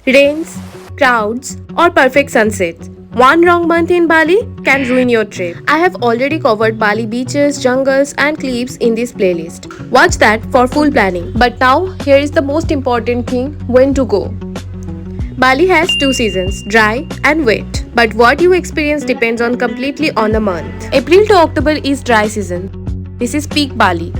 Rains, crowds, or perfect sunsets. One wrong month in Bali can ruin your trip. I have already covered Bali beaches, jungles, and cliffs in this playlist. Watch that for full planning. But now, here is the most important thing: when to go. Bali has two seasons, dry and wet. But what you experience depends on completely on the month. April to October is dry season. This is peak Bali.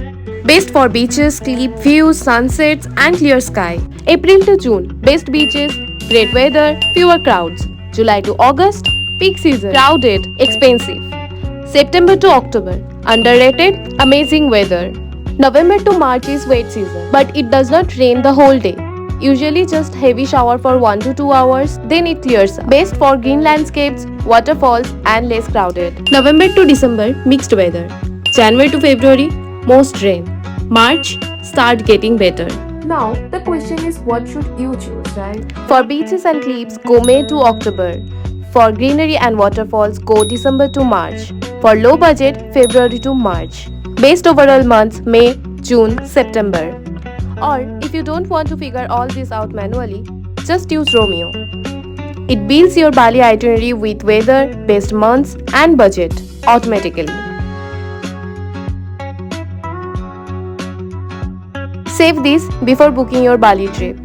Best for beaches, cliff views, sunsets, and clear sky. April to June, best beaches, great weather, fewer crowds. July to August, peak season, crowded, expensive. September to October, underrated, amazing weather. November to March is wet season, but it does not rain the whole day. Usually just heavy shower for 1 to 2 hours, then it clears up. Best for green landscapes, waterfalls, and less crowded. November to December, mixed weather. January to February, most rain. March, start getting better. Now, the question is what should you choose, right? For beaches and cliffs, go May to October. For greenery and waterfalls, go December to March. For low budget, February to March. Best overall months, May, June, September. Or if you don't want to figure all this out manually, just use Roamio. It builds your Bali itinerary with weather, best months, and budget automatically. Save this before booking your Bali trip.